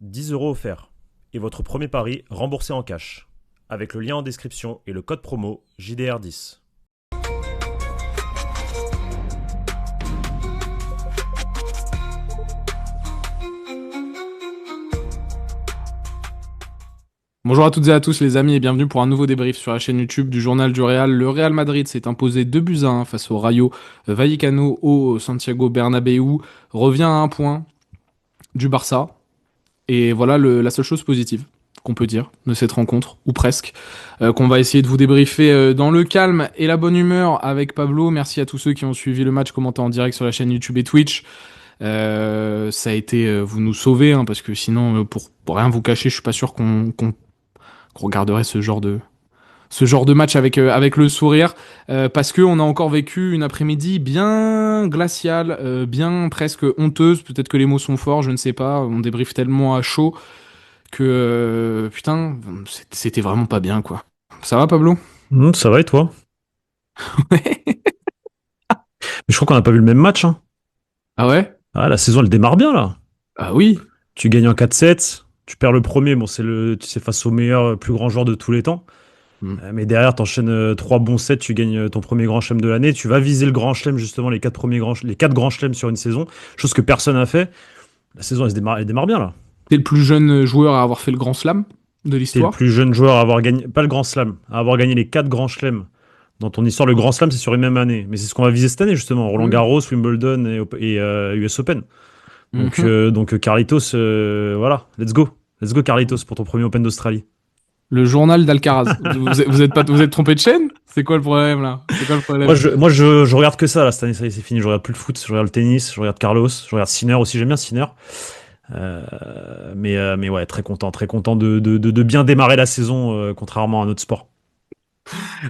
10 € offerts. Et votre premier pari remboursé en cash. Avec le lien en description et le code promo JDR10. Bonjour à toutes et à tous les amis et bienvenue pour un nouveau débrief sur la chaîne YouTube du Journal du Real. Le Real Madrid s'est imposé 2-1 face au Rayo Vallecano au Santiago Bernabéu, revient à un point du Barça. Et voilà la seule chose positive qu'on peut dire de cette rencontre, ou presque, qu'on va essayer de vous débriefer dans le calme et la bonne humeur avec Pablo. Merci à tous ceux qui ont suivi le match commenté en direct sur la chaîne YouTube et Twitch. Ça a été, vous nous sauvez, parce que sinon, pour rien vous cacher, je suis pas sûr qu'on regarderait ce genre de match avec le sourire, parce que on a encore vécu une après-midi bien glaciale, bien presque honteuse. Peut-être que les mots sont forts, je ne sais pas. On débriefe tellement à chaud que putain, c'était vraiment pas bien, quoi. Ça va, Pablo? Ça va et toi? Mais je crois qu'on n'a pas vu le même match, hein. Ah ouais? Ah, la saison elle démarre bien là. Ah oui. Tu gagnes en 4-7, tu perds le premier, bon c'est face au meilleur, plus grand joueur de tous les temps. Hmm. Mais derrière t'enchaînes 3 bons sets, tu gagnes ton premier grand chelem de l'année. Tu vas viser le grand chelem justement, les 4 grands chelems sur une saison, chose que personne n'a fait. La saison elle démarre bien là. T'es le plus jeune joueur à avoir fait le Grand Slam de T'es le l'histoire. plus jeune joueur à avoir gagné, pas le grand slam, à avoir gagné les 4 grands chelems. Dans ton histoire, le grand slam c'est sur une même année. Mais c'est ce qu'on va viser cette année justement. Roland Oui. Garros, Wimbledon et US Open. Donc, Mhm. Carlitos, voilà, let's go. Let's go Carlitos pour ton premier Open d'Australie. Le journal d'Alcaraz. Vous êtes trompé de chaîne? C'est quoi le problème là? C'est quoi le Moi, problème? je regarde que ça, là, cette année, ça y est, c'est fini. Je regarde plus le foot, je regarde le tennis, je regarde Carlos, je regarde Sinner aussi, j'aime bien Sinner. Mais ouais, très content de bien démarrer la saison, contrairement à notre sport.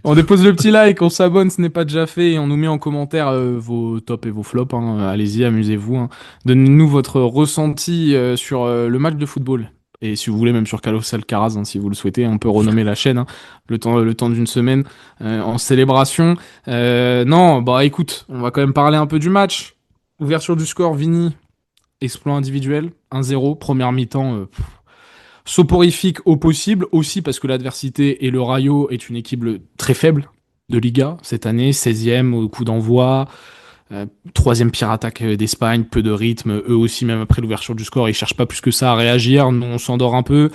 On dépose le petit like, on s'abonne, ce n'est pas déjà fait, et on nous met en commentaire vos tops et vos flops, hein. Allez-y, amusez-vous, hein. Donnez-nous votre ressenti sur le match de football. Et si vous voulez, même sur Carlos Alcaraz, hein, si vous le souhaitez, on peut renommer la chaîne, hein, le temps d'une semaine en célébration. Non, bah écoute, on va quand même parler un peu du match. Ouverture du score, Vini, exploit individuel, 1-0, première mi-temps. Soporifique au possible, aussi parce que l'adversité et le Rayo est une équipe très faible de Liga cette année, 16e au coup d'envoi, troisième pire attaque d'Espagne, peu de rythme, eux aussi même après l'ouverture du score, ils cherchent pas plus que ça à réagir, nous on s'endort un peu.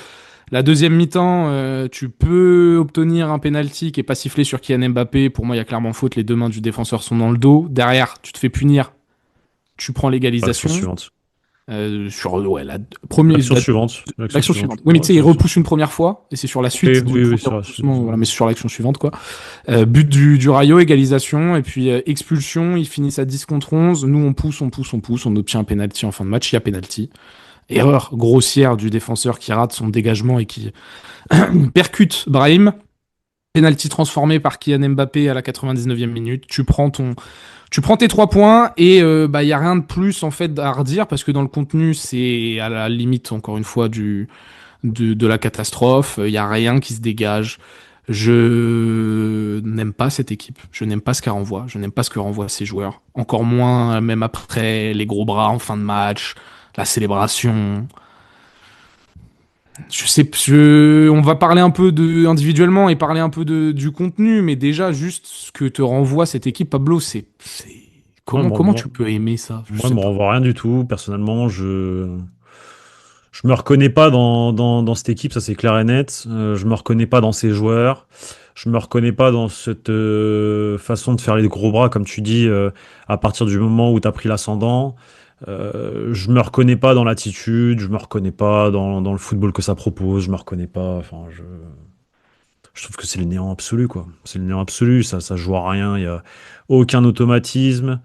La deuxième mi-temps, tu peux obtenir un penalty qui est pas sifflé sur Kylian Mbappé, pour moi il y a clairement faute, les deux mains du défenseur sont dans le dos, derrière tu te fais punir, tu prends L'action l'égalisation, suivante. sur ouais, L'action suivante. L'action l'action suivante. suivante. Oui, mais Ouais, tu sais, il l'action suivante. repousse une première fois, et c'est sur la Oui, suite du oui, oui, premier c'est vrai. repoussement, voilà, mais c'est sur l'action suivante, quoi. But du Rayo, égalisation, et puis expulsion, ils finissent à 10 contre 11. Nous, on obtient un penalty en fin de match, il y a penalty. Erreur grossière du défenseur qui rate son dégagement et qui percute Brahim. Penalty transformé par Kylian Mbappé à la 99e minute. Tu prends tes 3 points et bah y a rien de plus en fait à redire parce que dans le contenu c'est à la limite encore une fois de la catastrophe. Il y a rien qui se dégage. Je n'aime pas cette équipe. Je n'aime pas ce qu'elle renvoie. Je n'aime pas ce que renvoient ces joueurs. Encore moins même après les gros bras en fin de match, la célébration. On va parler un peu individuellement et parler un peu du contenu, mais déjà juste ce que te renvoie cette équipe, Pablo, Ouais, comment tu peux aimer ça? Je moi, je sais me pas. renvoie rien du tout. Personnellement, je me reconnais pas dans cette équipe, ça c'est clair et net. Je me reconnais pas dans ces joueurs. Je me reconnais pas dans cette façon de faire les gros bras, comme tu dis, à partir du moment où tu as pris l'ascendant. Je me reconnais pas dans l'attitude, je me reconnais pas dans le football que ça propose, je me reconnais pas. Enfin, je trouve que c'est le néant absolu, quoi. C'est le néant absolu, ça joue à rien, il y a aucun automatisme.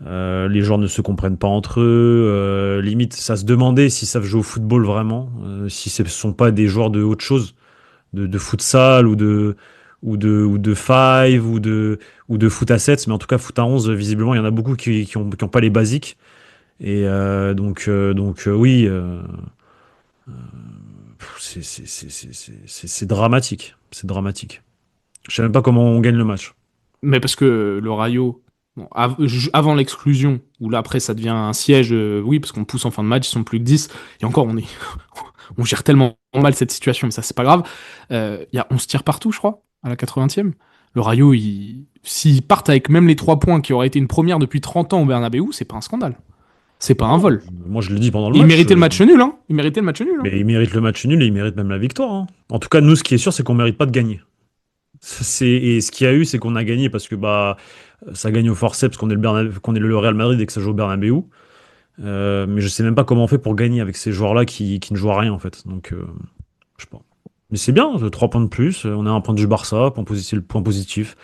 Les joueurs ne se comprennent pas entre eux. Limite, ça se demandait s'ils savent jouer au football vraiment, si ce ne sont pas des joueurs de autre chose, de futsal ou de five ou de foot à 7. Mais en tout cas, foot à 11, visiblement, il y en a beaucoup qui ont pas les basiques. Et oui, c'est dramatique. C'est dramatique. Je sais même pas comment on gagne le match. Mais parce que le Rayo, bon, avant l'exclusion, où là après ça devient un siège, oui, parce qu'on pousse en fin de match, ils sont plus que 10, et encore On gère tellement mal cette situation, mais ça, c'est pas grave. Il y a 11 tirs partout, je crois, à la 80e. Le Rayo, s'ils partent avec même les 3 points qui auraient été une première depuis 30 ans au Bernabeu, c'est pas un scandale. C'est pas un Non, vol. moi je le dis pendant le Et ils match. méritaient le match nul, hein. Ils méritaient le match nul, hein. Mais ils méritent le match nul et ils méritent même la victoire, hein. En tout cas, nous, ce qui est sûr, c'est qu'on mérite pas de gagner. Et ce qu'il y a eu, c'est qu'on a gagné parce que bah ça gagne au forceps qu'on est qu'on est le Real Madrid et que ça joue au Bernabeu. Mais je sais même pas comment on fait pour gagner avec ces joueurs-là qui ne jouent à rien en fait. Donc je sais pas. Mais c'est bien, 3 points de plus. On a un point du Barça, point positif, point positif.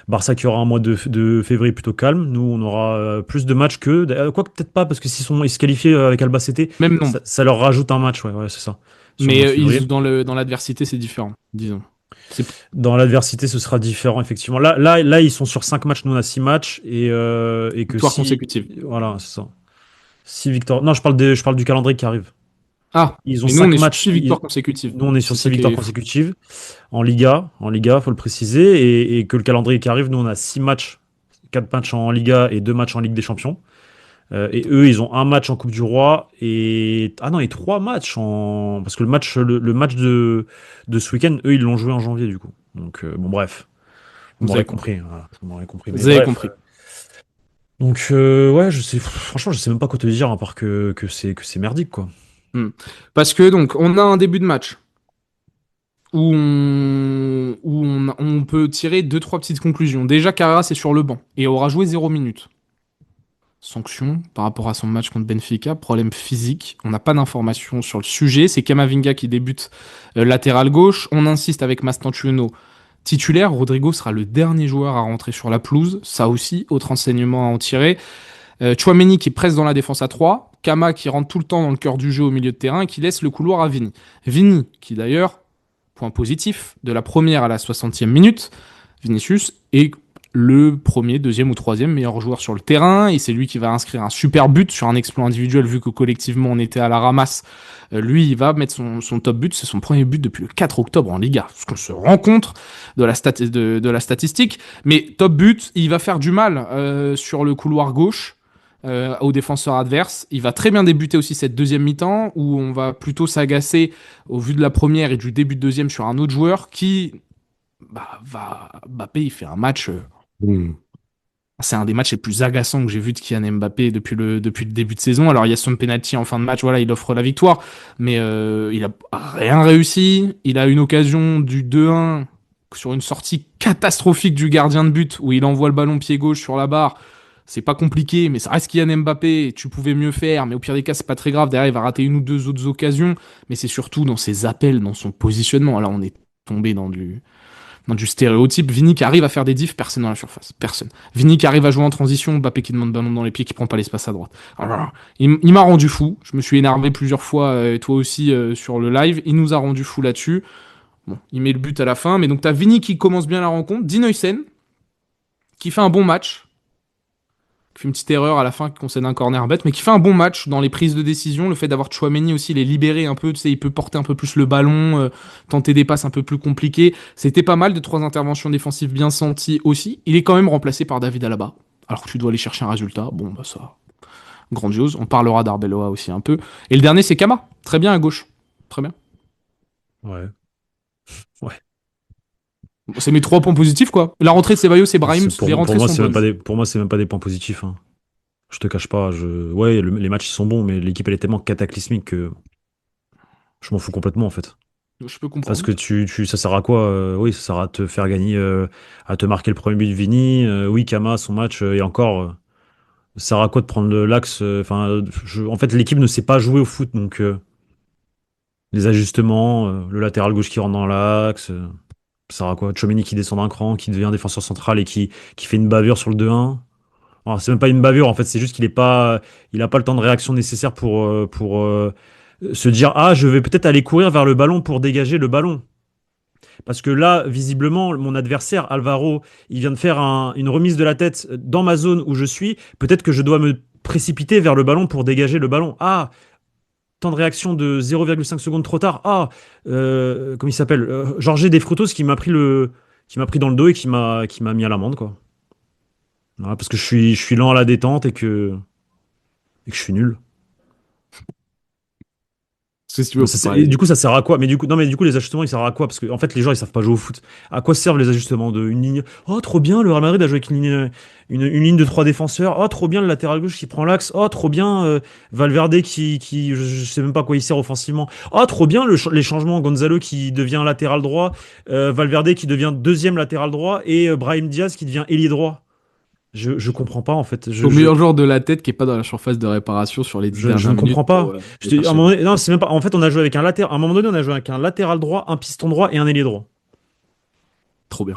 Barça qui aura un mois de février plutôt calme. Nous, on aura plus de matchs qu'eux. Quoi que peut-être pas, parce que ils se qualifient avec Albacete, Même nombre. ça leur rajoute un match, ouais, c'est ça, sur le Mais mois de février. dans l'adversité, c'est différent, disons. C'est Dans l'adversité, ce sera différent, effectivement. Là, ils sont sur 5 matchs, nous on a 6 matchs, et que victoire si. consécutive. Voilà, c'est ça. Si Victor. Non, je parle du calendrier qui arrive. Ah, Ils ont mais nous, on 5 est sur matchs. 6 victoires consécutives. Nous, on est sur C'est 6 ça qui victoires est fou. consécutives en Liga, faut le préciser, et que le calendrier qui arrive, nous, on a 6 matchs, 4 matchs en Liga et 2 matchs en Ligue des Champions. Et eux, ils ont un match en Coupe du Roi et ah non, et 3 matchs en parce que le match de ce week-end, eux, ils l'ont joué en janvier du coup. Donc bon, bref, vous Vous avez m'aurez compris. compris, voilà, vous m'aurez compris. Mais Vous avez bref. compris. Donc ouais, franchement, je sais même pas quoi te dire à part que c'est merdique quoi. Hmm. Parce que donc, on a un début de match on peut tirer deux, trois petites conclusions. Déjà, Carreras est sur le banc et aura joué 0 minutes. Sanction par rapport à son match contre Benfica, problème physique. On n'a pas d'informations sur le sujet. C'est Kamavinga qui débute latéral gauche. On insiste avec Mastantuono titulaire. Rodrigo sera le dernier joueur à rentrer sur la pelouse. Ça aussi, autre enseignement à en tirer. Chouameni qui presse dans la défense à 3. Kama qui rentre tout le temps dans le cœur du jeu au milieu de terrain et qui laisse le couloir à Vini. Vini qui d'ailleurs, point positif, de la première à la 60e minute, Vinicius est le premier, deuxième ou troisième meilleur joueur sur le terrain et c'est lui qui va inscrire un super but sur un exploit individuel vu que collectivement on était à la ramasse. Lui, il va mettre son top but, c'est son premier but depuis le 4 octobre en Liga. Ce qu'on se rend compte de la statistique. Mais top but, il va faire du mal sur le couloir gauche aux défenseurs adverses. Il va très bien débuter aussi cette deuxième mi-temps où on va plutôt s'agacer au vu de la première et du début de deuxième sur un autre joueur qui Mbappé, il fait un match. C'est un des matchs les plus agaçants que j'ai vu de Kylian Mbappé depuis le début de saison. Alors il y a son penalty en fin de match, voilà, il offre la victoire, mais il a rien réussi. Il a une occasion du 2-1 sur une sortie catastrophique du gardien de but où il envoie le ballon pied gauche sur la barre. C'est pas compliqué, mais ça reste Kylian Mbappé. Tu pouvais mieux faire, mais au pire des cas, c'est pas très grave. Derrière, il va rater une ou deux autres occasions, mais c'est surtout dans ses appels, dans son positionnement. Là, on est tombé dans du stéréotype. Vini qui arrive à faire des diffs, personne dans la surface. Personne. Vini qui arrive à jouer en transition, Mbappé qui demande ballon dans les pieds, qui prend pas l'espace à droite. Alors, il m'a rendu fou. Je me suis énervé plusieurs fois, et toi aussi, sur le live. Il nous a rendu fou là-dessus. Bon, il met le but à la fin. Mais donc, t'as Vini qui commence bien la rencontre. Dinoysen, qui fait un bon match. Qui fait une petite erreur à la fin, qui concède un corner bête, mais qui fait un bon match dans les prises de décision. Le fait d'avoir Chouameni aussi, les libérer un peu, tu sais, il peut porter un peu plus le ballon, tenter des passes un peu plus compliquées. C'était pas mal de trois interventions défensives bien senties aussi. Il est quand même remplacé par David Alaba. Alors que tu dois aller chercher un résultat. Bon, bah ça, grandiose. On parlera d'Arbeloa aussi un peu. Et le dernier, c'est Kama. Très bien à gauche. Très bien. Ouais. Ouais. Bon, c'est mes 3 points positifs, quoi. La rentrée de Ceballos et Brahim, les Pour rentrées moi, sont c'est même bonnes. pas pour moi, c'est même pas des points positifs, hein. Je te cache pas. Ouais, les matchs ils sont bons, mais l'équipe elle est tellement cataclysmique que je m'en fous complètement en fait. Je peux Parce comprendre. que ça sert à quoi? Oui, ça sert à te faire gagner, à te marquer le premier but de Vini. Oui, Kama, son match, et encore, ça sert à quoi de prendre l'axe? Enfin, en fait, l'équipe ne sait pas jouer au foot, donc les ajustements, le latéral gauche qui rentre dans l'axe, ça sert à quoi? Tchouaméni qui descend d'un cran, qui devient défenseur central et qui fait une bavure sur le 2-1. Alors, c'est même pas une bavure, en fait, c'est juste il a pas le temps de réaction nécessaire pour se dire, ah, je vais peut-être aller courir vers le ballon pour dégager le ballon. Parce que là, visiblement, mon adversaire, Alvaro, il vient de faire une remise de la tête dans ma zone où je suis. Peut-être que je dois me précipiter vers le ballon pour dégager le ballon. Ah, temps de réaction de 0,5 secondes trop tard. Ah, comment il s'appelle? Jorge Desfrutos qui m'a pris dans le dos et qui m'a mis à l'amende, quoi. Voilà, parce que je suis lent à la détente et que je suis nul. Parce que si tu veux, on peut Et parler. du coup, ça sert à quoi? Mais du coup, non, mais du coup, les ajustements, ils servent à quoi? Parce que, en fait, les gens, ils savent pas jouer au foot. À quoi servent les ajustements de une ligne? Oh, trop bien, le Real Madrid a joué avec une ligne de trois défenseurs. Oh, trop bien, le latéral gauche qui prend l'axe. Oh, trop bien, Valverde je sais même pas à quoi il sert offensivement. Oh, trop bien, les changements. Gonzalo qui devient latéral droit, Valverde qui devient deuxième latéral droit et Brahim Diaz qui devient ailier droit. Je comprends pas, en fait. Au meilleur joueur de la tête qui est pas dans la surface de réparation sur les 10 Je dernières ne minutes comprends pour pas. aller À un chercher. moment donné, non, c'est même pas. En fait, on a joué avec un latéral. À un moment donné, on a joué avec un latéral droit, un piston droit et un ailier droit. Trop bien.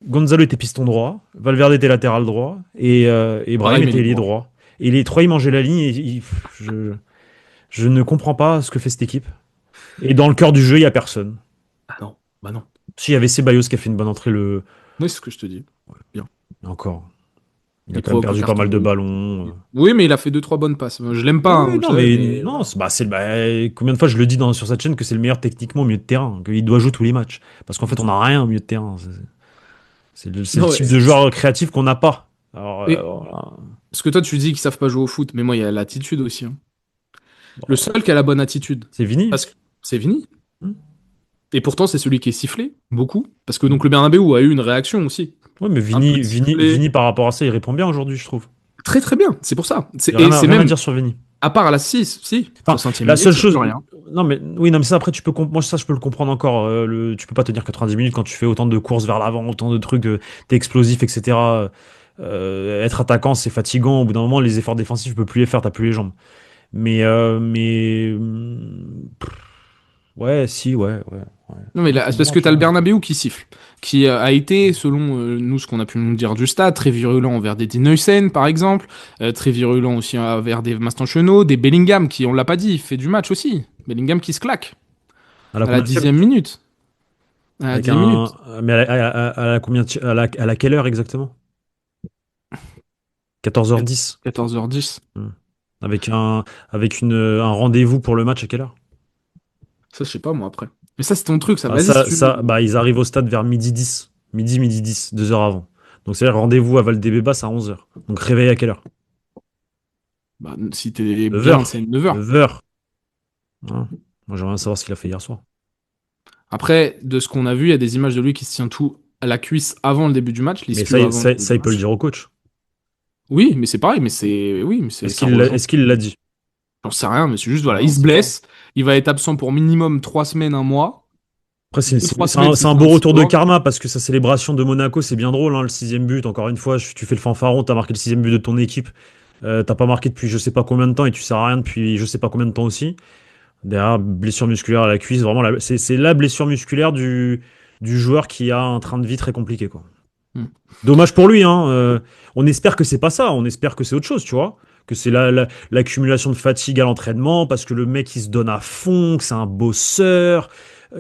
Gonzalo était piston droit, Valverde était latéral droit et Brahim Brahim est était libre ailier droit. droit. Et les trois, ils mangeaient la ligne. Je ne comprends pas ce que fait cette équipe. Et dans le cœur du jeu, il y a personne. Ah non, bah non. Si, il y avait Ceballos qui a fait une bonne entrée Oui, c'est ce que je te dis. Bien. encore. Il a Il quand même provoque le perdu pas carton mal de rouge. ballons. Oui, mais il a fait deux trois bonnes passes. Je l'aime pas, Oui, hein, oui, vous le non, savez, mais mais non, voilà. combien de fois je le dis sur cette chaîne que c'est le meilleur techniquement au milieu de terrain, qu'il doit jouer tous les matchs. Parce qu'en fait, on n'a rien au milieu de terrain. C'est le Non, type de joueur créatif qu'on n'a pas. Alors, et voilà. parce que toi, tu dis qu'ils savent pas jouer au foot, mais moi, il y a l'attitude aussi, hein. Le Bon, seul qui a la bonne attitude, c'est Vini. parce que c'est Vini. Hmm. Et pourtant, c'est celui qui est sifflé, beaucoup. Parce que donc le Bernabéu a eu une réaction aussi. Ouais, mais Un peu Vini, de Vini, sifflet. Vini, par rapport à ça, il répond bien aujourd'hui, je trouve. Très très bien, c'est pour ça. Il n'y a Et c'est rien à même, dire sur Vini. à part à la 6 si, Enfin, 60e la minute, seule il n'y a plus chose. rien. Non, mais oui, non, mais ça, après, moi, ça, je peux le comprendre encore. Tu peux pas tenir 90 minutes quand tu fais autant de courses vers l'avant, autant de trucs, t'es explosif, etc. Être attaquant, c'est fatigant. Au bout d'un moment, les efforts défensifs, tu peux plus les faire, t'as plus les jambes. Mais ouais, si, ouais. Non, mais Non, là, c'est c'est un bon parce que match, t'as le ouais. Bernabéu qui siffle, qui a été, selon nous, ce qu'on a pu nous dire du stade, très virulent envers des Neusen, par exemple, très virulent aussi envers des Mastantuono, des Bellingham, qui, on l'a pas dit, il fait du match aussi. Bellingham qui se claque, À la à la combien 10e minute. À la Avec 10e minute. mais à la combien à la quelle heure exactement? 14h10. 14h10. Hmm. Avec un rendez-vous pour le match à quelle heure? Ça, je sais pas, moi, après. Mais ça, c'est ton truc, ça. Ah, Vas-y, si tu veux. bah, ils arrivent au stade vers midi 10. Midi 10, 2 heures avant. Donc c'est-à-dire rendez-vous à Valdebebas à 11h. Donc réveil à quelle heure? Bah, si t'es bien, 9h. c'est 9h. 9h. Moi j'aimerais bien savoir ce qu'il a fait hier soir. Après, de ce qu'on a vu, il y a des images de lui qui se tient tout à la cuisse avant le début du match, Mais l'ischio avant le début ça, du il peut le match. dire au coach. Oui, mais c'est pareil, mais c'est. Oui, mais c'est ça Est-ce rejoint. qu'il l'a dit? J'en sais rien, mais c'est juste, voilà, il Non, se c'est pas. blesse, il va être absent pour minimum 3 semaines, un mois. Après, 2, 3 semaines c'est s'il un fait beau un retour de cyborg. karma parce que sa célébration de Monaco, c'est bien drôle, hein, le sixième but. Encore une fois, tu fais le fanfaron, t'as marqué le sixième but de ton équipe. T'as pas marqué depuis je sais pas combien de temps et tu sers à rien depuis je sais pas combien de temps aussi. Derrière, blessure musculaire à la cuisse, vraiment, c'est la blessure musculaire du joueur qui a un train de vie très compliqué, quoi. Hmm. Dommage pour lui, hein. On espère que c'est pas ça, on espère que c'est autre chose, tu vois. Que c'est l'accumulation de fatigue à l'entraînement, parce que le mec il se donne à fond, que c'est un bosseur,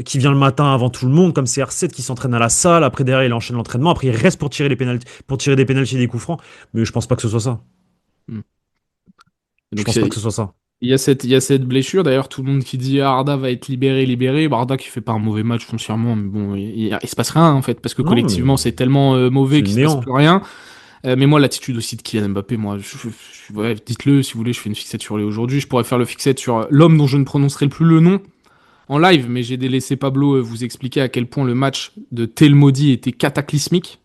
qui vient le matin avant tout le monde, comme CR7 qui s'entraîne à la salle, après derrière il enchaîne l'entraînement, après il reste pour tirer pour tirer des pénaltys et des coups francs. Mais je pense pas que ce soit ça. Hmm. Et Je donc, pense pas que ce soit ça. il y a cette blessure. D'ailleurs, tout le monde qui dit ah, Arda va être libéré. Bah, Arda qui fait pas un mauvais match foncièrement, mais bon, il se passe rien en fait, parce que Non, mais collectivement, c'est tellement c'est mauvais le qu'il se passe néant. plus rien. Mais moi, l'attitude aussi de Kylian Mbappé, moi, ouais, dites-le si vous voulez, je fais une fixette sur lui aujourd'hui. Je pourrais faire le fixette sur l'homme dont je ne prononcerai plus le nom en live, mais j'ai délaissé Pablo vous expliquer à quel point le match de Telmodi était cataclysmique.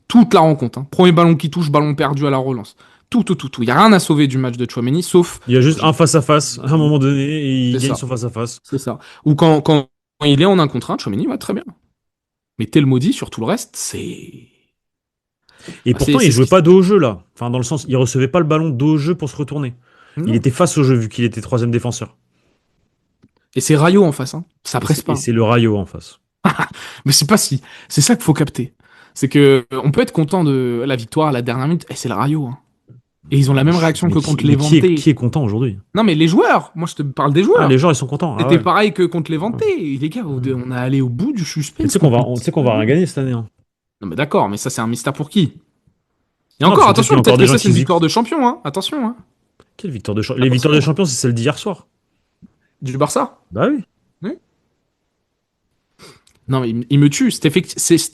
Toute la rencontre, hein. Premier ballon qui touche, ballon perdu à la relance. Tout. Il n'y a rien à sauver du match de Chouameni, sauf, Il y a juste un face-à-face à un moment donné et il c'est gagne ça, son face-à-face. c'est ça. Ou quand il est en un contre un, Chouameni va très bien. Mais Telmodi, sur tout le reste, Et bah, pourtant, il c'est ce jouait qui. pas dos au jeu là. Enfin, dans le sens, il recevait pas le ballon dos au jeu pour se retourner. Il Non. était face au jeu vu qu'il était troisième défenseur. Et c'est Rayo en face, hein. Ça presse Et pas. c'est le Rayo en face. Mais c'est pas si. C'est ça qu'il faut capter. C'est que on peut être content de la victoire à la dernière minute, et c'est le Rayo, hein. Et ils ont la même réaction que contre Levante. Qui est content aujourd'hui? Non, mais les joueurs, moi je te parle des Ah, les joueurs. gens, ils sont contents. Ah C'était ouais. pareil que contre Levante. Ouais. Les gars, on a allé au bout du Mais suspense contre une tu sais petite qu'on va rien ville. gagner cette année, hein. Non, mais d'accord, mais ça c'est un mystère pour qui? Et Non, parce encore, que peut-être qu'il attention, y a encore peut-être des que gens ça c'est qui une se disent victoire de champion, hein. Attention, hein. quelle victoire de champion? Les victoires de Attention, hein. champion, c'est celle d'hier soir. Du Barça. Bah oui. Oui. Non, mais il me tue. Cet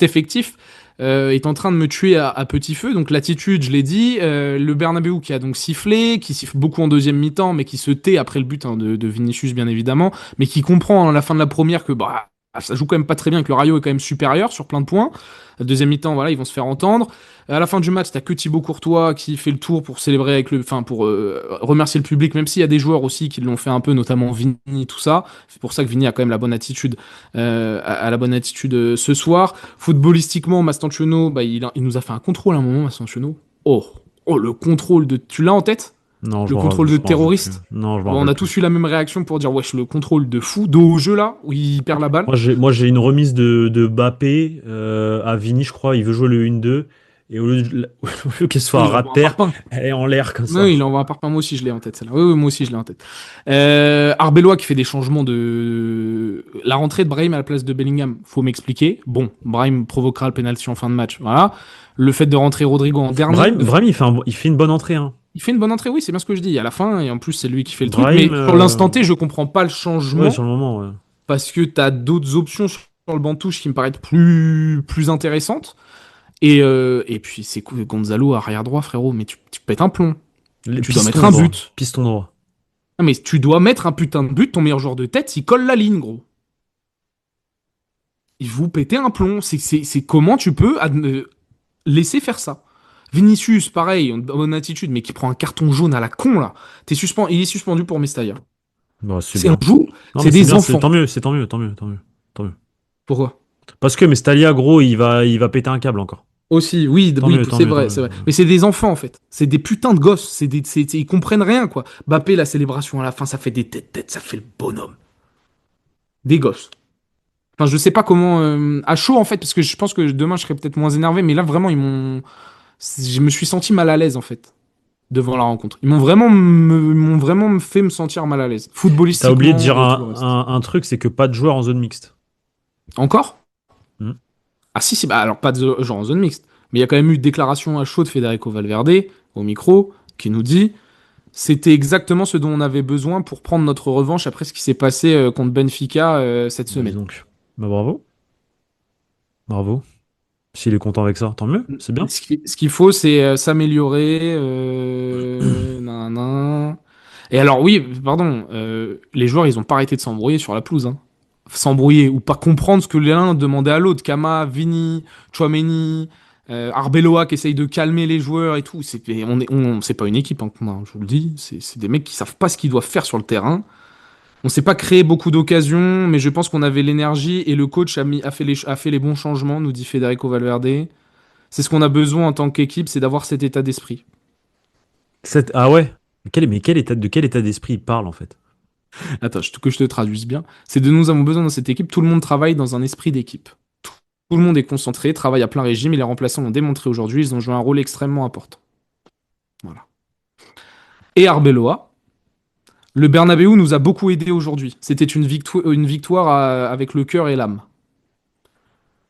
effectif, est en train de me tuer à petit feu. Donc l'attitude, je l'ai dit. Le Bernabéu qui a donc sifflé, qui siffle beaucoup en deuxième mi-temps, mais qui se tait après le but hein, de Vinicius, bien évidemment, mais qui comprend à la fin de la première que bah, ça joue quand même pas très bien, que le Rayo est quand même supérieur sur plein de points. La deuxième mi-temps, voilà, ils vont se faire entendre. À la fin du match, t'as que Thibaut Courtois qui fait le tour pour célébrer avec enfin pour remercier le public, même s'il y a des joueurs aussi qui l'ont fait un peu, notamment Vini, tout ça. C'est pour ça que Vini a quand même la bonne attitude, a la bonne attitude ce soir. Footballistiquement, Mastantuono, bah, il nous a fait un contrôle à un moment, Mastantuono. Oh, oh, le contrôle de, tu l'as en tête? Non, Le contrôle de je m'en rappelle plus. terroriste. Non, je m'en Bon, on rappelle a plus. tous eu la même réaction pour dire wesh, le contrôle de fou, dos au jeu là, où il perd la balle. Moi, j'ai une remise de Mbappé à Vini, je crois. Il veut jouer le 1-2. Et au lieu qu'elle soit Oui, à il ras de envoie un terre, parpaing. elle est en l'air comme Oui, ça. il envoie un parpaing. Moi aussi, je l'ai en tête, celle-là. Oui, oui, moi aussi, je l'ai en tête. Arbeloa qui fait des changements de. La rentrée de Brahim à la place de Bellingham, faut m'expliquer. Bon, Brahim provoquera le penalty en fin de match. Voilà. Le fait de rentrer Rodrigo en dernier. Brahim, il fait une bonne entrée, hein. Il fait une bonne entrée, oui, c'est bien ce que je dis. À la fin, et en plus, c'est lui qui fait le truc. Brahim, Mais sur l'instant T, je comprends pas le ouais, changement sur le moment, ouais. parce que t'as d'autres options sur le banc de touche qui me paraissent plus intéressantes. Et puis, c'est cool, Gonzalo arrière droit, frérot. Mais tu pètes un plomb. Les Tu dois mettre pistons un droit. but. Piston droit. Non, mais tu dois mettre un putain de but, ton meilleur joueur de tête, il colle la ligne, gros. Il vous péter un plomb. C'est comment tu peux laisser faire ça. Vinicius, pareil, bonne attitude, mais qui prend un carton jaune à la con, là. Il est suspendu pour Mestalla. Bah, c'est C'est un bien. jour, Non, mais c'est c'est des bien, enfants. c'est tant mieux, tant mieux, tant mieux, tant mieux. Pourquoi? Parce que Mestalia, gros, il va péter un câble encore. Aussi, oui, Tant oui, mieux, tant c'est mieux, tant vrai, mieux. c'est vrai. Mais c'est des enfants, en fait. C'est des putains de gosses. Ils comprennent rien, quoi. Bappé, la célébration à la fin, ça fait des têtes, ça fait le bonhomme. Des gosses. Enfin, je sais pas comment. À chaud, en fait, parce que je pense que demain, je serai peut-être moins énervé, mais là, vraiment, je me suis senti mal à l'aise, en fait, devant la rencontre. Ils m'ont vraiment fait me sentir mal à l'aise. T'as oublié de dire Footballistiquement et tout le reste. un truc, c'est que pas de joueurs en zone mixte. Encore? Hmm. Ah, si, si, bah, alors, pas de genre en zone mixte. Mais il y a quand même eu une déclaration à chaud de Federico Valverde, au micro, qui nous dit c'était exactement ce dont on avait besoin pour prendre notre revanche après ce qui s'est passé contre Benfica cette Bah, dis semaine. donc. Bah, bravo. Bravo. S'il est content avec ça, tant mieux, c'est bien. Ce qu'il faut, c'est s'améliorer. Nan, nan. Et alors, oui, pardon, les joueurs, ils ont pas arrêté de s'embrouiller sur la pelouse. Hein. S'embrouiller ou pas comprendre ce que l'un demandait à l'autre. Kama, Vini, Chouameni, Arbeloa qui essaye de calmer les joueurs et tout. C'est pas une équipe, hein, je vous le dis. C'est des mecs qui savent pas ce qu'ils doivent faire sur le terrain. On s'est pas créé beaucoup d'occasions, mais je pense qu'on avait l'énergie et le coach a fait les bons changements, nous dit Federico Valverde. C'est ce qu'on a besoin en tant qu'équipe, c'est d'avoir cet état d'esprit. Ah ouais? De quel état d'esprit il parle en fait? Attends, que je te traduise bien. C'est de nous avons besoin dans cette équipe. Tout le monde travaille dans un esprit d'équipe. Tout le monde est concentré, travaille à plein régime et les remplaçants l'ont démontré aujourd'hui. Ils ont joué un rôle extrêmement important. Voilà. Et Arbeloa, le Bernabeu nous a beaucoup aidé aujourd'hui. C'était une victoire avec le cœur et l'âme.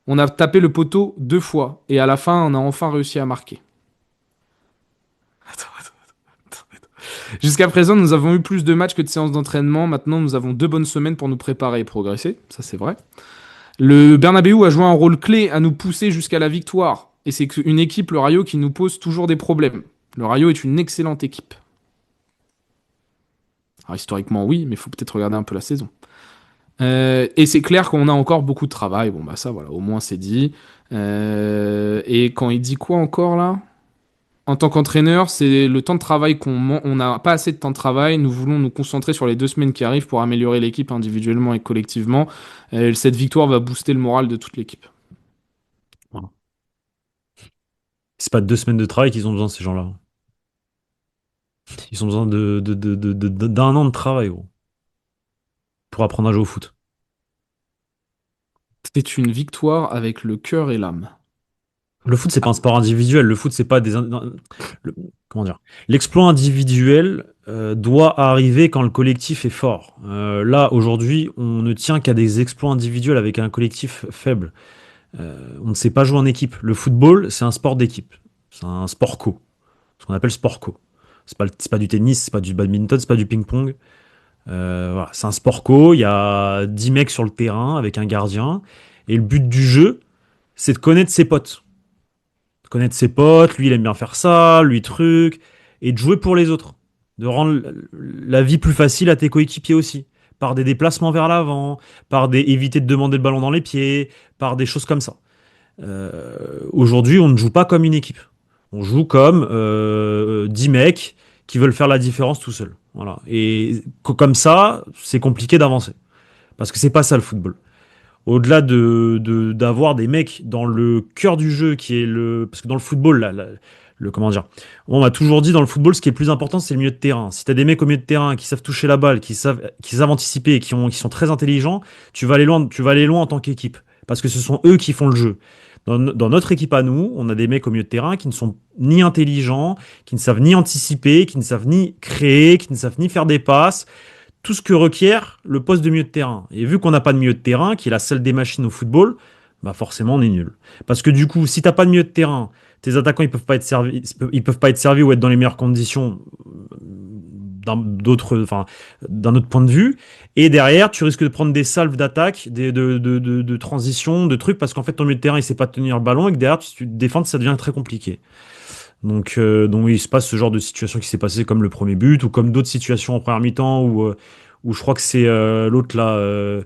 On a tapé le poteau 2 fois et à la fin, on a enfin réussi à marquer. Jusqu'à présent, nous avons eu plus de matchs que de séances d'entraînement. Maintenant, nous avons 2 bonnes semaines pour nous préparer et progresser. Ça, c'est vrai. Le Bernabeu a joué un rôle clé à nous pousser jusqu'à la victoire. Et c'est une équipe, le Rayo, qui nous pose toujours des problèmes. Le Rayo est une excellente équipe. Alors, historiquement, oui, mais il faut peut-être regarder un peu la saison. Et c'est clair qu'on a encore beaucoup de travail. Bon, bah ça, voilà, au moins c'est dit. Et quand il dit quoi encore là? En tant qu'entraîneur, c'est le temps de travail on n'a pas assez de temps de travail. Nous voulons nous concentrer sur les 2 semaines qui arrivent pour améliorer l'équipe individuellement et collectivement. Cette victoire va booster le moral de toute l'équipe. Voilà. C'est pas 2 semaines de travail qu'ils ont besoin, ces gens-là. Ils ont besoin d'un an de travail, gros, pour apprendre à jouer au foot. C'est une victoire avec le cœur et l'âme. Le foot, c'est pas un sport individuel. Le foot, c'est pas comment dire? L'exploit individuel doit arriver quand le collectif est fort. Là, aujourd'hui, on ne tient qu'à des exploits individuels avec un collectif faible. On ne sait pas jouer en équipe. Le football, c'est un sport d'équipe. C'est un sport co. Ce qu'on appelle sport co. C'est pas du tennis, c'est pas du badminton, c'est pas du ping-pong. Voilà, c'est un sport co. Il y a 10 mecs sur le terrain avec un gardien. Et le but du jeu, c'est de connaître ses potes. connaître ses potes, lui il aime bien faire ça, lui truc, et de jouer pour les autres, de rendre la vie plus facile à tes coéquipiers aussi, par des déplacements vers l'avant, par des éviter de demander le ballon dans les pieds, par des choses comme ça. Aujourd'hui, on ne joue pas comme une équipe. On joue comme 10 mecs qui veulent faire la différence tout seuls. Voilà. Et comme ça, c'est compliqué d'avancer. Parce que c'est pas ça le football. Au-delà d'avoir des mecs dans le cœur du jeu qui est le. Parce que dans le football, comment dire? On m'a toujours dit dans le football, ce qui est le plus important, c'est le milieu de terrain. Si tu as des mecs au milieu de terrain qui savent toucher la balle, qui savent anticiper, qui sont très intelligents, tu vas aller loin en tant qu'équipe. Parce que ce sont eux qui font le jeu. Dans notre équipe à nous, on a des mecs au milieu de terrain qui ne sont ni intelligents, qui ne savent ni anticiper, qui ne savent ni créer, qui ne savent ni faire des passes, tout ce que requiert le poste de milieu de terrain. Et vu qu'on n'a pas de milieu de terrain, qui est la seule des machines au football, bah forcément on est nul. Parce que du coup, si t'as pas de milieu de terrain, tes attaquants ils peuvent pas être servis ou être dans les meilleures conditions enfin, d'un autre point de vue. Et derrière, tu risques de prendre des salves d'attaque, de transition, de trucs, parce qu'en fait ton milieu de terrain il sait pas tenir le ballon et que derrière tu te défends, ça devient très compliqué. Donc il se passe ce genre de situation qui s'est passé comme le premier but ou comme d'autres situations en première mi-temps où je crois que c'est l'autre là,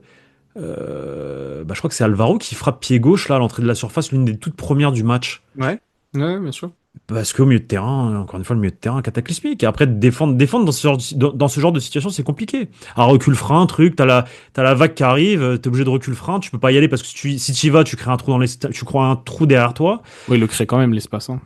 je crois que c'est Alvaro qui frappe pied gauche là à l'entrée de la surface, l'une des toutes premières du match. Ouais, ouais, bien sûr. Parce qu'au milieu de terrain, encore une fois, le milieu de terrain cataclysmique. Et après, défendre dans ce genre de situation, c'est compliqué. À recul frein, truc, t'as la vague qui arrive, t'es obligé de recul frein, tu peux pas y aller parce que si tu y vas, tu crées un trou tu crois un trou derrière toi. Oui, il le crée quand même, l'espace, hein.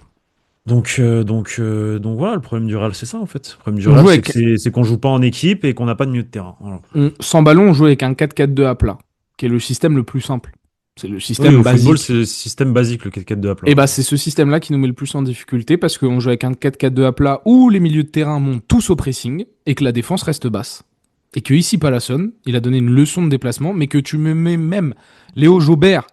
Donc voilà, le problème du Real, c'est ça en fait. Le problème du On Real, joue c'est que avec, c'est qu'on joue pas en équipe et qu'on n'a pas de milieu de terrain. Voilà. sans ballon, on joue avec un 4-4-2 à plat, qui est le système le plus simple. C'est le Oui, système au football, c'est basique. le système basique, le 4-4 de plat. Et bah, c'est ce système-là qui nous met le plus en difficulté parce qu'on joue avec un 4-4-2 à plat où les milieux de terrain montent tous au pressing et que la défense reste basse. Et que ici, Palacion, il a donné une leçon de déplacement, mais que tu me mets même Léo Jobert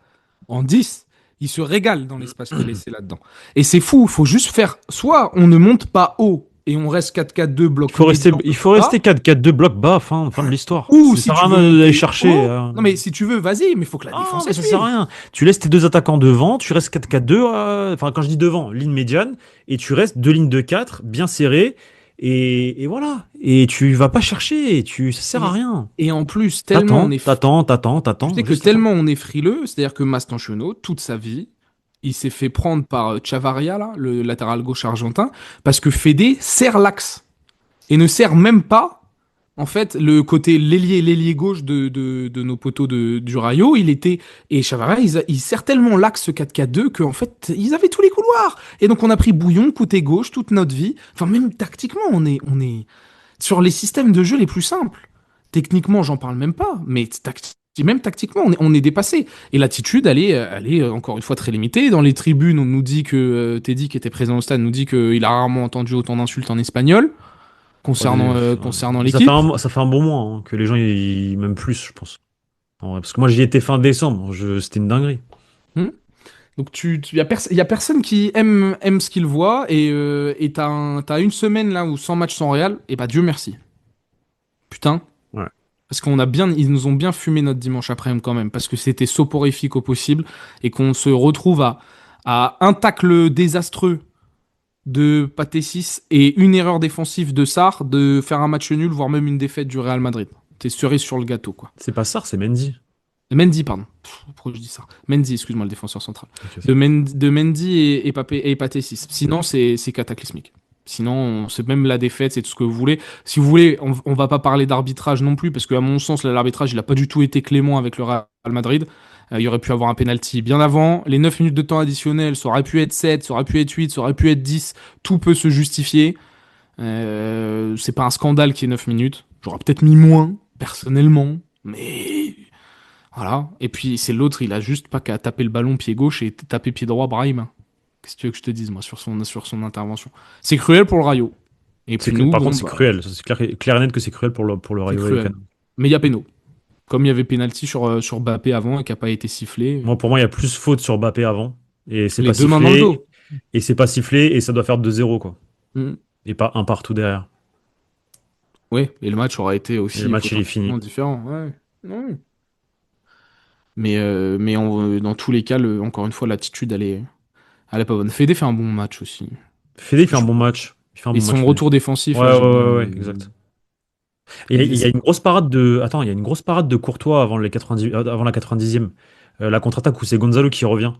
en 10, il se régale dans l'espace qui est laissé là-dedans. Et c'est fou, il faut juste faire, soit on ne monte pas haut et on reste 4-4-2 bloc médian Il faut bas, rester 4-4-2 bloc bas, fin de l'histoire. ou Ça si sert à tu rien veux d'aller monter chercher. haut, non mais si tu veux, vas-y, mais il faut que la Ah, défense mais elle ça sert à suive. rien. Tu laisses tes deux attaquants devant, tu restes 4-4-2, enfin quand je dis devant, ligne médiane, et tu restes deux lignes de 4 bien serrées, et voilà. Et tu vas pas chercher, ça sert à Et, rien. et en plus, tellement on T'attends, est t'attends, t'attends, tu t'attends, sais que juste t'attends. tellement on est frileux, c'est-à-dire que Mastantuono, toute sa vie, il s'est fait prendre par Chavaria, là, le latéral gauche argentin, parce que Fede serre l'axe et ne sert même pas, en fait, le côté l'ailier gauche de nos poteaux du Rayo, il était et Chavaria, il sert tellement l'axe 4-4-2 qu'en fait, ils avaient tous les couloirs. Et donc on a pris bouillon côté gauche toute notre vie. Enfin même tactiquement, on est sur les systèmes de jeu les plus simples. Techniquement, j'en parle même pas, mais même tactiquement, on est dépassé. Et l'attitude, elle est encore une fois très limitée. Dans les tribunes, on nous dit que Teddy, qui était présent au stade, nous dit qu'il a rarement entendu autant d'insultes en espagnol concernant l'équipe. Ça fait un bon mois hein, que les gens, même plus, je pense. En vrai, parce que moi, j'y étais fin décembre, c'était une dinguerie. Hmm. Donc y a personne qui aime ce qu'il voit et t'as une semaine là où sans match sans Real, et bah Dieu merci. Putain. Ouais. Parce ils nous ont bien fumé notre dimanche après-midi quand même, parce que c'était soporifique au possible et qu'on se retrouve à un tacle désastreux de Pathé 6 et une erreur défensive de Sarr de faire un match nul, voire même une défaite du Real Madrid. T'es cerise sur le gâteau, quoi. C'est pas ça, c'est Mendy. Mendy, pardon. Pourquoi je dis ça? Mendy, excuse-moi, le défenseur central. Ok, c'est De Mendy et Pathé 6. Sinon, c'est cataclysmique. Sinon, c'est même la défaite, c'est tout ce que vous voulez. Si vous voulez, on va pas parler d'arbitrage non plus, parce qu'à mon sens, là, l'arbitrage, il a pas du tout été clément avec le Real Madrid. Il y aurait pu avoir un penalty bien avant. Les 9 minutes de temps additionnel, ça aurait pu être 7, ça aurait pu être 8, ça aurait pu être 10. Tout peut se justifier. C'est pas un scandale qui est 9 minutes. J'aurais peut-être mis moins, personnellement. Mais voilà. Et puis, c'est l'autre, il a juste pas qu'à taper le ballon pied gauche et taper pied droit Brahim. Qu'est-ce que tu veux que je te dise, moi, sur son intervention? C'est cruel pour le Rayo. Et puis nous, Par bon, contre, c'est bah, cruel. Ça, c'est clair et net que c'est cruel pour le c'est Rayo cruel. Vallecano. Mais il y a péno. Comme il y avait pénalty sur Bappé avant et qui n'a pas été sifflé. Moi, pour moi, il y a plus faute sur Mbappé avant. Et c'est Les pas deux mains dans le sifflé. dos. Et c'est pas sifflé. Et ça doit faire 2-0, quoi. Mhm. Et pas un partout derrière. Ouais, et le match aurait été Et le aussi match, il est fini. potentiellement différent. Ouais. Ouais. Mais dans tous les cas, encore une fois, l'attitude, Elle est pas bonne. Fede fait un bon match aussi. Fede, il fait un bon match. Il fait un Et bon match, son Fede. retour défensif, Ouais, là, ouais, j'ai bien ouais, ouais, aimé. exact. Et il y a une grosse parade de. Attends, il y a une grosse parade de Courtois avant les 90, avant la 90e. La contre-attaque où c'est Gonzalo qui revient.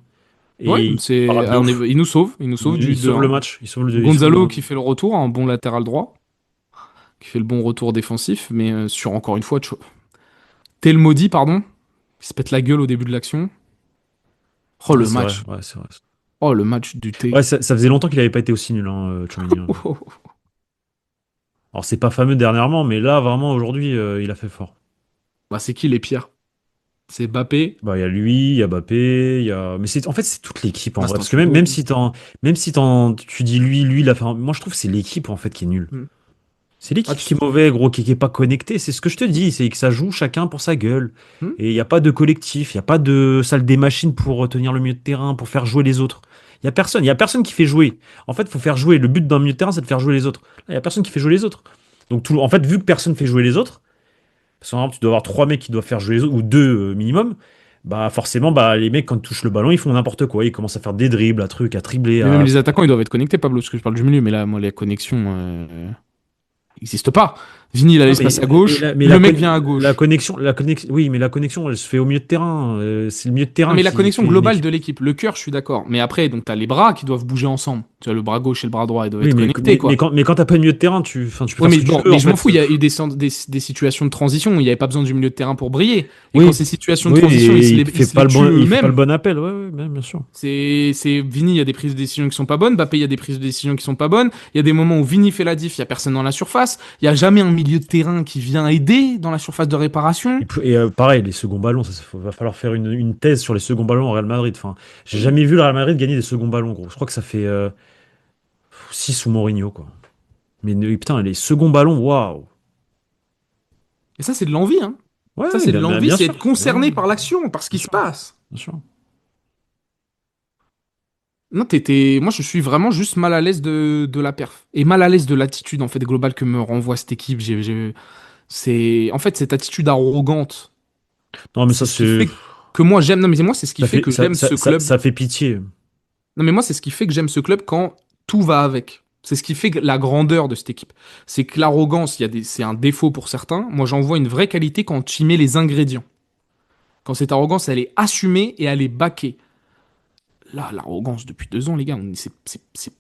Ouais, Et il c'est, parade de ouf. il nous sauve Il du sauve le 2-1. match. Il sauve le Gonzalo match. qui fait le retour, un bon latéral droit, qui fait le bon retour défensif, mais sur encore une fois, Tel maudit, pardon, qui se pète la gueule au début de l'action. Oh Ouais, le c'est vrai. match, Ouais, c'est vrai. oh le match du T. Ouais, ça faisait longtemps qu'il avait pas été aussi nul, hein, Tchouaméni, hein. Alors, c'est pas fameux dernièrement, mais là, vraiment, aujourd'hui, il a fait fort. Bah c'est qui les pires? C'est Mbappé. Bah, il y a lui, il y a Mbappé, il y a. Mais en fait, c'est toute l'équipe en Ah, vrai. c'est un Parce que truc de ouf. tu dis lui, il a fait. Moi, je trouve que c'est l'équipe en fait qui est nulle. Hmm. C'est Ah, l'équipe qui est mauvais, gros, qui est pas connectée. C'est ce que je te dis, c'est que ça joue chacun pour sa gueule. hmm. Et il n'y a pas de collectif, il n'y a pas de salle des machines pour tenir le milieu de terrain, pour faire jouer les autres. Il y a personne qui fait jouer. En fait, il faut faire jouer. Le but d'un milieu de terrain, c'est de faire jouer les autres. Là, il y a personne qui fait jouer les autres. Donc, en fait, vu que personne fait jouer les autres, parce que, par exemple, tu dois avoir trois mecs qui doivent faire jouer les autres, ou deux minimum, bah forcément, bah, les mecs, quand ils touchent le ballon, ils font n'importe quoi. Ils commencent à faire des dribbles, à trucs, à tribler, Mais même à. les attaquants, ils doivent être connectés, Pablo, parce que je parle du milieu, mais là, moi, les connexions n'existent pas. Vini, il a Non, l'espace à gauche, mais le mec vient à la gauche. connexion, oui, mais la connexion, elle se fait au milieu de terrain. C'est le milieu de Non, terrain mais la qui connexion fait une globale équipe. de l'équipe, le cœur, je suis d'accord. Mais après, donc, t'as les bras qui doivent bouger ensemble. Tu vois, le bras gauche et le bras droit, ils doivent Oui, être connectés, quoi. mais quand t'as pas de milieu de terrain, enfin, tu peux Ouais, faire ce mais que tu bon, veux, mais en je m'en fait. fous, il y a eu des situations de transition où il n'y avait pas besoin du milieu de terrain pour briller. Et quand Oui, ces situations de oui, transition, et ils se les tuent il fait pas le eux-mêmes. bon appel. Ouais, ouais, bien sûr. C'est Vini, il y a des prises de décision qui sont pas bonnes. Mbappé, il y a des prises de décision qui sont pas bonnes. Il y a des moments où Vini fait la diff, il y a personne dans la surface. Il y a jamais un milieu de terrain qui vient aider dans la surface de réparation. Pareil, les seconds ballons, va falloir faire une thèse sur les seconds ballons au Real Madrid. Enfin, j'ai Oui. jamais vu le Real Madrid gagner des seconds ballons, gros. Je crois que ça fait 6 sous Mourinho, quoi. Mais putain, les seconds ballons, waouh. Et ça, c'est de l'envie, hein. Ouais, Ça, ouais, c'est de l'envie, bien c'est sûr. être Ouais, ouais, concerné par l'action, par ce bien qui se sûr, passe. bien sûr. Non, moi, je suis vraiment juste mal à l'aise de la perf. Et mal à l'aise de l'attitude, en fait, globale que me renvoie cette équipe. En fait, cette attitude arrogante. Non, mais C'est ça, ce qui c'est. fait que moi, j'aime. Non, mais moi, c'est ce qui Ça fait fait, que j'aime ce club. ça fait pitié. Non, mais moi, c'est ce qui fait que j'aime ce club quand tout va avec. C'est ce qui fait la grandeur de cette équipe. C'est que l'arrogance, c'est un défaut pour certains. Moi, j'en vois une vraie qualité quand tu y mets les ingrédients. Quand cette arrogance, elle est assumée et elle est baquée. Là, l'arrogance depuis 2 ans, les gars,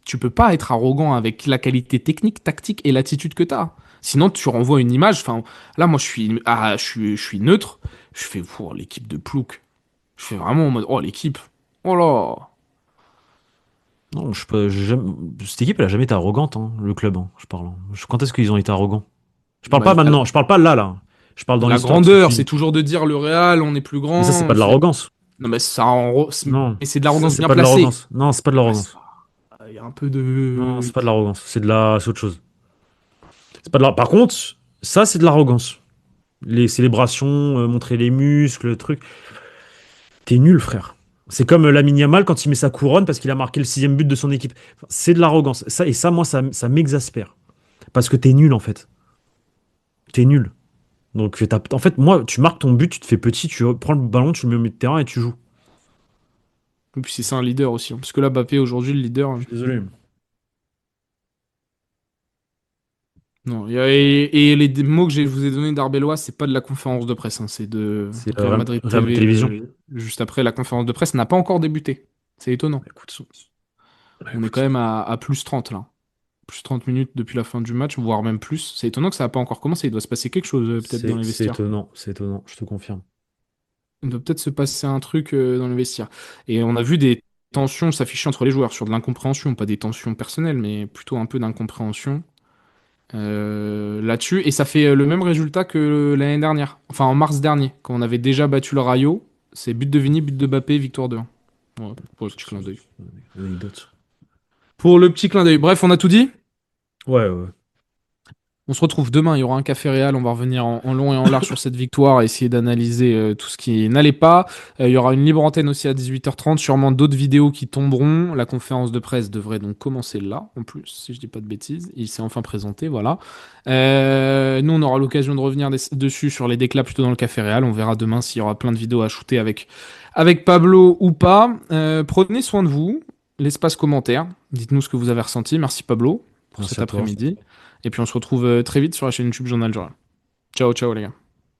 tu peux pas être arrogant avec la qualité technique, tactique et l'attitude que tu as. Sinon, tu renvoies une image. Enfin, là, moi, je suis neutre. Je fais, oh, l'équipe de Plouk. Je fais vraiment en mode, oh, l'équipe. Oh là. Non, cette équipe, elle a jamais été arrogante, hein, le club, hein, je parle, hein. Quand est-ce qu'ils ont été arrogants? Je parle Bah, pas maintenant, je parle pas là. Je parle dans la l'histoire, parce que grandeur, c'est toujours de dire le Real, on est plus mais ça, c'est pas grand. de l'arrogance. Non, mais Non, mais c'est de ça, l'arrogance c'est bien pas de placée. l'arrogance. Non, c'est pas de Ouais, l'arrogance. il y a un peu Non, de. c'est pas de l'arrogance. C'est autre chose. Par contre, ça, c'est de l'arrogance. Les célébrations, montrer les muscles, le truc. T'es nul, frère. C'est comme Lamine Yamal quand il met sa couronne parce qu'il a marqué le sixième but de son équipe. Enfin, c'est de l'arrogance. Ça, moi, ça m'exaspère. Parce que t'es nul, en fait. T'es nul. Donc, en fait, moi, tu marques ton but, tu te fais petit, tu prends le ballon, tu le mets au milieu de terrain et tu joues. Et puis c'est un leader aussi, hein. Parce que là, Mbappé, aujourd'hui, le leader. Je suis désolé. Non, et les mots que je vous ai donnés d'Arbelois, c'est pas de la conférence de presse, hein, c'est de C'est Real Madrid Real TV. Télévision. Juste après, la conférence de presse n'a pas encore débuté. C'est étonnant. Écoute, On est quand écoute. même à plus 30 là. Plus 30 minutes depuis la fin du match, voire même plus. C'est étonnant que ça n'a pas encore commencé. Il doit se passer quelque chose peut-être dans les vestiaires. C'est étonnant, je te confirme. Il doit peut-être se passer un truc dans les vestiaires. Et on a vu des tensions s'afficher entre les joueurs sur de l'incompréhension, pas des tensions personnelles, mais plutôt un peu d'incompréhension là-dessus. Et ça fait le même résultat que l'année dernière, enfin en mars dernier, quand on avait déjà battu le Rayo. C'est but de Vini, but de Mbappé, victoire 2-1. Ouais, pour le petit clin d'œil. Anecdote. Pour le petit clin d'œil. Bref, on a tout dit. Ouais, ouais. On se retrouve demain, il y aura un café réal, on va revenir en long et en large sur cette victoire, essayer d'analyser tout ce qui n'allait pas. Il y aura une libre antenne aussi à 18h30, sûrement d'autres vidéos qui tomberont. La conférence de presse devrait donc commencer là, en plus, si je dis pas de bêtises. Il s'est enfin présenté, voilà. Nous, on aura l'occasion de revenir dessus sur les déclats plutôt dans le café réal. On verra demain s'il y aura plein de vidéos à shooter avec Pablo ou pas. Prenez soin de vous. l'espace commentaire. Dites-nous ce que vous avez ressenti. Merci Pablo pour Merci cet à toi. après-midi. Et puis on se retrouve très vite sur la chaîne YouTube Journal du Ciao, ciao les gars.